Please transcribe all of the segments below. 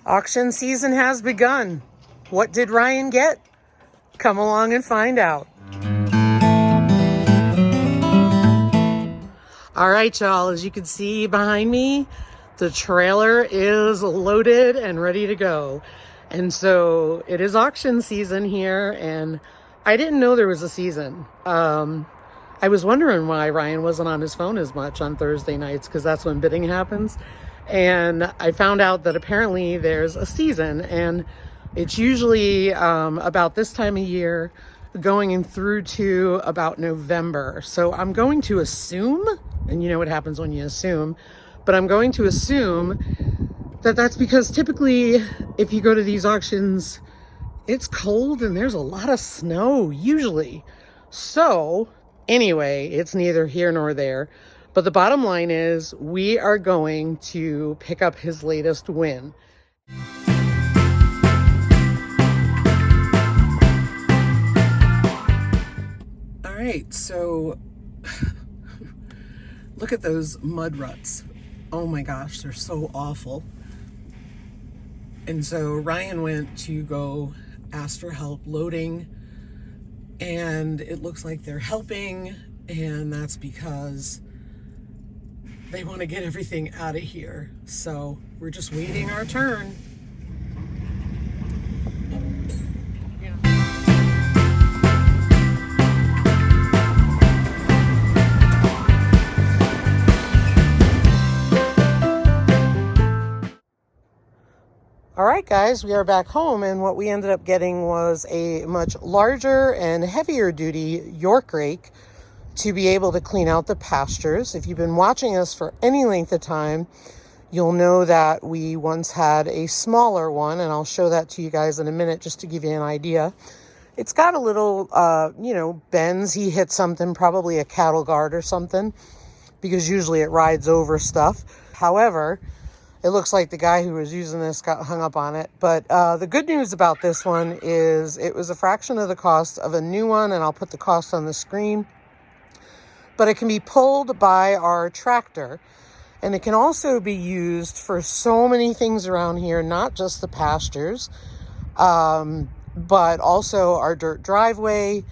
Auction season has begun. What did Ryan get? Come along and find out. All right, y'all, as you can see behind me, the trailer is loaded and ready to go. And so it is auction season here, and I didn't know there was a season. I was wondering why Ryan wasn't on his phone as much on Thursday nights, because that's when bidding happens. And I found out that apparently there's a season, and it's usually about this time of year, going in through to about November. So I'm going to assume, and you know what happens when you assume, but I'm going to assume that that's because typically if you go to these auctions, it's cold and there's a lot of snow usually. So anyway, it's neither here nor there. But the bottom line is we are going to pick up his latest win. All right, so look at those mud ruts. Oh my gosh, they're so awful. And so Ryan went to go ask for help loading, and it looks like they're helping, and that's because they want to get everything out of here. So we're just waiting our turn. All right, guys, we are back home, and what we ended up getting was a much larger and heavier duty York rake to be able to clean out the pastures. If you've been watching us for any length of time, you'll know that we once had a smaller one, and I'll show that to you guys in a minute just to give you an idea. It's got a little, bends. He hit something, probably a cattle guard or something, because usually it rides over stuff. However, it looks like the guy who was using this got hung up on it. But the good news about this one is it was a fraction of the cost of a new one, and I'll put the cost on the screen. But it can be pulled by our tractor, and it can also be used for so many things around here, not just the pastures, but also our dirt driveway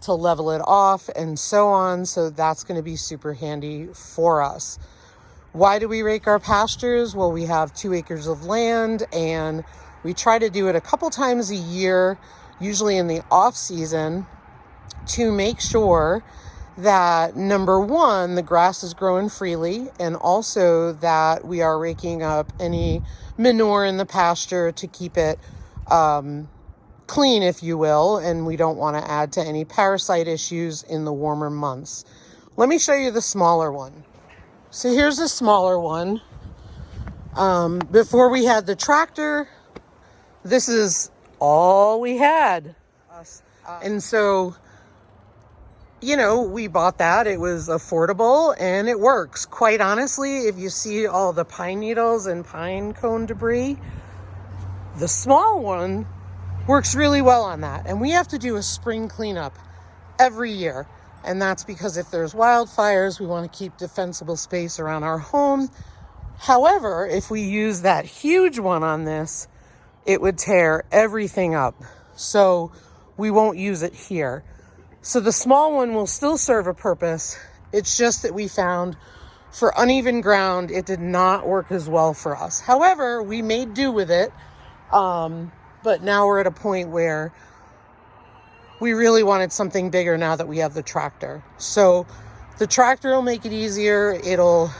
to level it off and so on. So that's going to be super handy for us. Why do we rake our pastures? Well, we have 2 acres of land, and we try to do it a couple times a year, usually in the off season, to make sure that, number one, the grass is growing freely, and also that we are raking up any manure in the pasture to keep it clean, if you will, and we don't want to add to any parasite issues in the warmer months. Let me show you the smaller one. So here's a smaller one. Before we had the tractor, this is all we had. And so, we bought that. It was affordable and it works. Quite honestly, if you see all the pine needles and pine cone debris, the small one works really well on that. And we have to do a spring cleanup every year. And that's because if there's wildfires, we want to keep defensible space around our home. However, if we use that huge one on this, it would tear everything up. So we won't use it here. So the small one will still serve a purpose. It's just that we found for uneven ground, it did not work as well for us. However, we made do with it. But now we're at a point where we really wanted something bigger now that we have the tractor. So the tractor will make it easier. It'll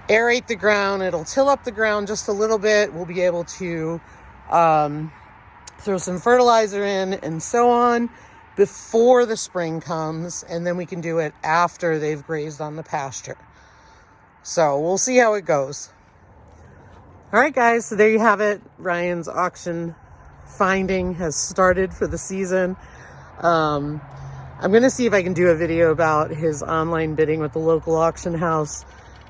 aerate the ground. It'll till up the ground just a little bit. We'll be able to throw some fertilizer in and so on before the spring comes. And then we can do it after they've grazed on the pasture. So we'll see how it goes. All right, guys. So there you have it. Ryan's auction finding has started for the season. I'm going to see if I can do a video about his online bidding with the local auction house,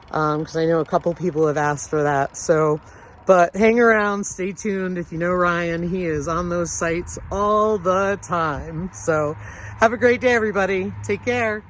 because I know a couple people have asked for that. So, but hang around, stay tuned. If you know Ryan, he is on those sites all the time. So have a great day, everybody. Take care.